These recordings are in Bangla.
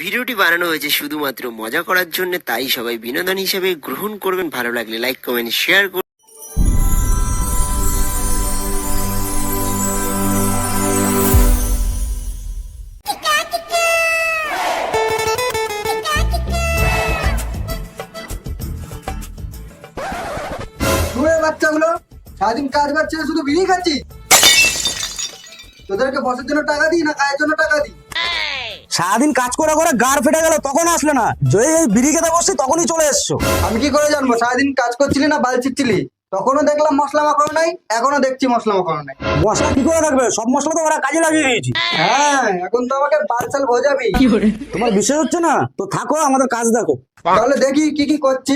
ভিডিওটি বানানো হয়েছে শুধুমাত্র মজা করার জন্য, তাই সবাই বিনোদন হিসেবে গ্রহণ করবেন। ভালো লাগলে লাইক, কমেন্ট, শেয়ার করুন। বাচ্চাগুলো সারাদিন কাজ করছে, শুধু বিড়ি খাচ্ছি। তোদেরকে বসের জন্য টাকা দিই না কাজের জন্য টাকা দিই? সারাদিন কাজ করে করে গাড় ফেটে গেল, তখন আসলে না। জয় এই বিড়ি খেতে বসছি তখনই চলে এসছো। আমি কি করে জানবো? সারাদিন কাজ করছিলি না বাল চিচ্ছিলি? তখনও দেখলাম মশলা মাখানো নাই, এখনো দেখছি মশলা মাখানো নাই। মশলা কি করে থাকবে? সব মশলা তো ওরা কাজে লাগিয়ে দিয়েছি। হ্যাঁ, এখন তো আমাকে বালছাল ভোজাবি। তোমার বিষয় হচ্ছে না তো, থাকো আমাদের কাজ দেখো। তাহলে দেখি কি কি করছি।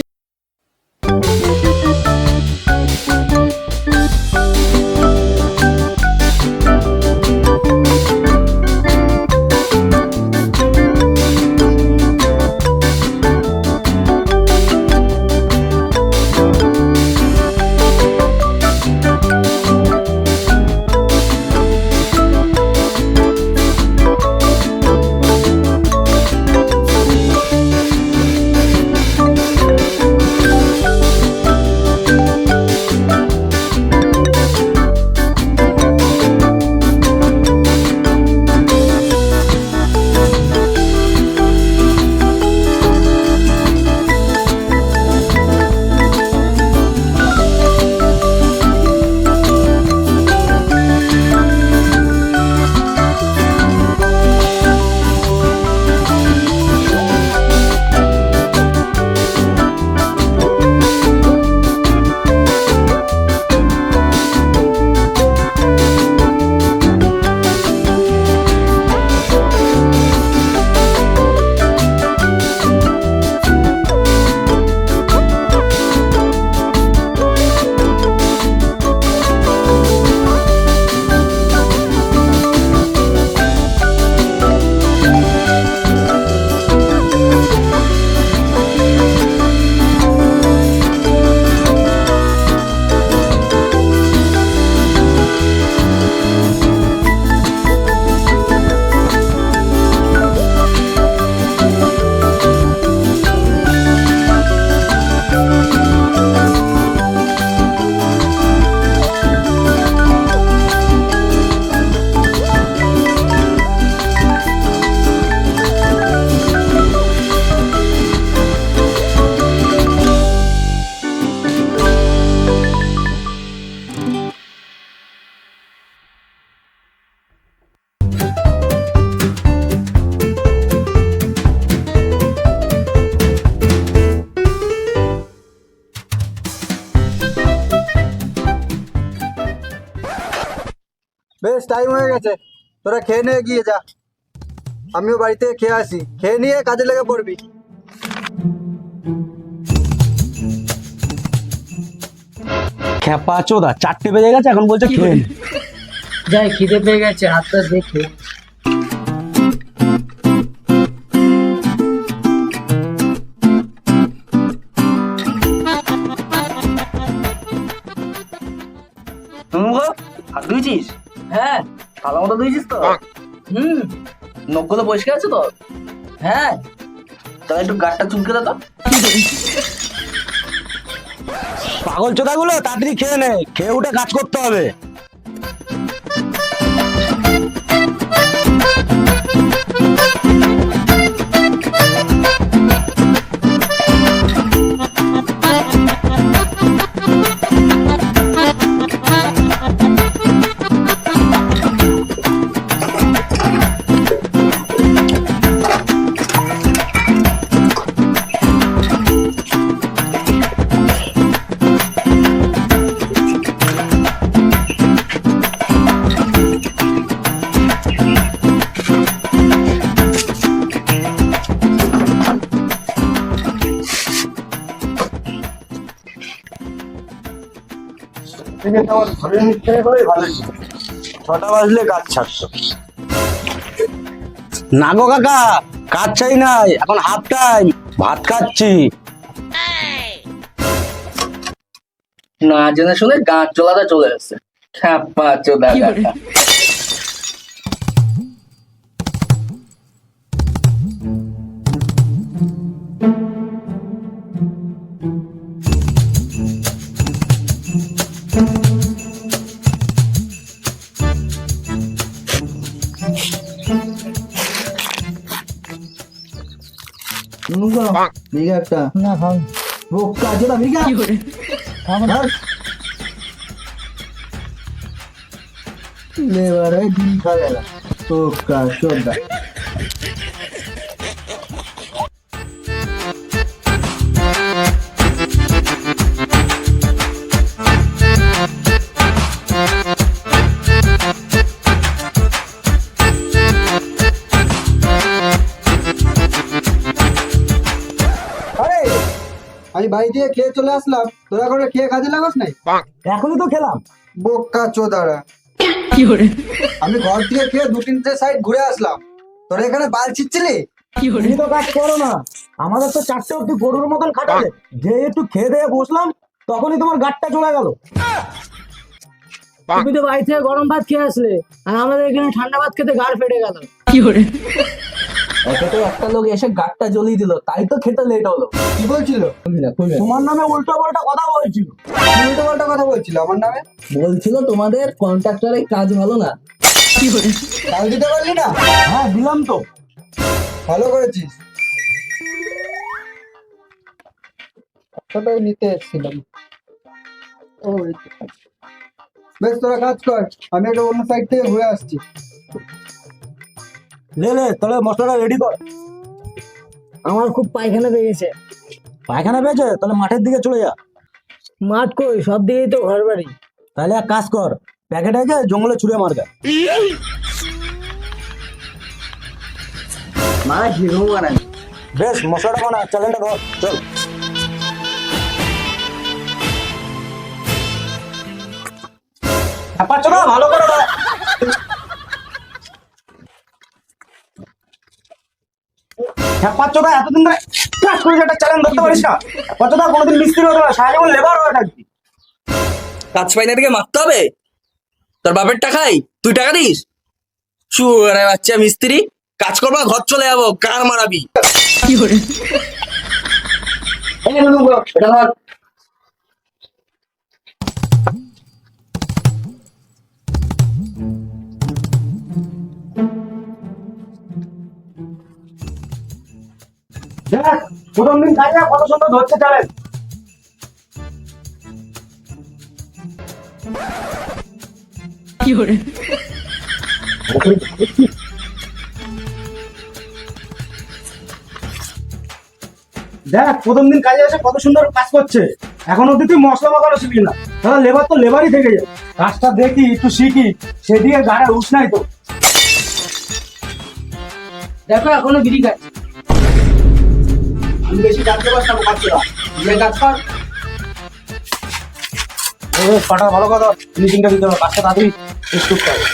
বেশ টাইম হয়ে গেছে, তোরা খেয়ে নিয়ে গিয়ে যা। আমিও বাড়িতে খেয়ে আসি, খেয়ে নিয়ে কাজে লেগে পড়বি। খেপা চোদা, 4টে বেজে গেছে, এখন বলছে খেয়ে নে। যাই, খিদে পেয়ে গেছে, হাতটা দেখে। হাত ধুয়েছিস? হ্যাঁ। ভালো মতো ধুয়েছিস তো? হুম। নখগুলো পরিষ্কার আছে তো? হ্যাঁ। তাহলে একটু গাড়টা চুলকে দে তো। পাগল চোদা গুলো তাড়াতাড়ি খেয়ে নে, খেয়ে উঠে কাজ করতে হবে। ছটা বাজলে কাজ ছাড়তো না গো কাকা, কাজ চাই নাই, এখন হাফ টাইম, ভাত খাচ্ছি। না জেনে শুনে গাছ চলাটা চলে আসছে। খ্যাপা চোদা কাকা। ভিগা একটা না খাও বোকা চোদা ভিগা ধর। লেবার হয়ে দিন খাবে না বোকা চোদা। আরে আমি বাড়ি দিয়ে খেয়ে চলে আসলাম, তোরা করে খেয়ে কাজে লাগাস নাই? এখনই তো খেলাম। বোকা চোদারা, আমি ঘর থেকে খেয়ে 2-3টে সাইড ঘুরে আসলাম, তোরা এখানে বাল ছিচ্ছিলি? তুমি তো কাজ করো না, আমাদের তো 4টে অব্দি গরুর মতন খাটালে। যে একটু খেয়ে দিয়ে বসলাম তখনই তোমার গাড়টা চলে গেল। তুমি তো বাড়ি থেকে গরম ভাত খেয়ে আসলে আর আমাদের এখানে ঠান্ডা ভাত খেতে গাড় ফেটে গেল। একে তো একটা লোক এসে গাড়টা জ্বলিয়ে দিল, তাই তো খেতে লেট হলো। কি বলছিল? তোমার নামে উল্টো পাল্টা কথা বলছিল। উল্টো পাল্টা কথা বলছিল আমার নামে? বলছিল তোমাদের কন্ট্রাক্টরের কাজ ভালো না। কাল দিতে পারলি না? হ্যাঁ দিলাম তো। ভালো করেছিস, টাকাটাই নিতে এসেছিলাম। বেশ তোরা কাজ কর, আমি একটা অন্য সাইড থেকে ঘুরে আসছি। লে তাহলে মশলাটা রেডি কর। আমার খুব পায়খানা পেয়ে গেছে। পায়খানা পেয়েছে? তাহলে মাঠের দিকে চলে যা। মাঠ কই, সব দিকেই তো ঘর বাড়ি। তাহলে এক কাজ কর, প্যাকেট আছে জঙ্গলে ছুঁড়ে মারগা। মা হিরো বানাই। বেশ মশলাটা বানা, চ্যালেঞ্জটা ধর, চল। পাচ্ছ না? ভালো করে দাও। পাচ্ছ না? এতদিন ধরে কাজ করে একটা চ্যালেঞ্জ ধরতে পারিস না? পাচ্ছ না? কোনোদিন মিস্ত্রি হতে পারে, সারা জীবন লেবার হয়ে থাকবি। কাজ পাইনারকে মারতে হবে? তোর বাপের টাকাই তুই টাকা দিস? শুয়ারে বাচ্চা মিস্ত্রি, কাজ করবা ঘর চলে যাবো, কার মারাবি? এই নে নুনু, এটা ধর। দেখ প্রথম দিন খাই না, কত সুন্দর ধরছে চ্যালেঞ্জ। দেখ প্রথম দিন কাজে এসে কত সুন্দর কাজ করছে, এখন অব্দি তুই মশলা মাখানো শিখলি না। তাহলে লেবার তো লেবারই থেকে যায়। কাজটা দেখি একটু শিখি, সেদিকে গাড়ে উস নাই তো। দেখো এখনো বিড়ি খাচ্ছে। আমি বেশি জানতে পারতাম কাজ করা, যে কাজ কর। পাটা ভালো কথা, ফিনিশিংটা দিতে হবে, কাজটা তাড়াতাড়ি শেষ করতে হবে।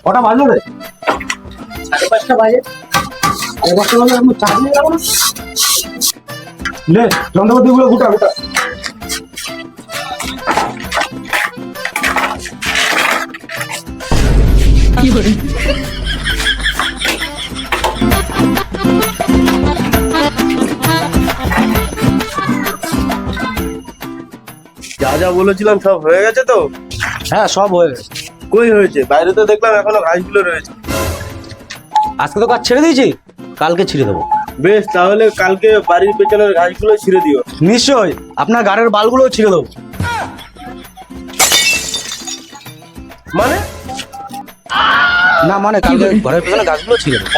কটা বাজলো রে? 5:30 বাজে। এই বছর হলে আমি চা দিয়ে যাবো না। লে যন্ত্রপাতি গুলো গোটা গোটা। যা যা বলেছিলাম সব হয়ে গেছে তো? হ্যাঁ সব হয়ে গেছে। কই হয়েছে? বাইরে তো দেখলাম এখনো ঘাসগুলো রয়েছে। আজকে তো কাজ ছেড়ে দিয়েছি, কালকে ছিঁড়ে দেবো। বেশ, তাহলে কালকে বাড়ির পেছনের ঘাসগুলো ছিঁড়ে দিও। নিশ্চয়ই, আপনার গাড়ির বালগুলো ছিঁড়ে দেবো। মানে? না মানে কালকে ঘরের পেছনে গাছগুলো ছিঁড়ে দেবো।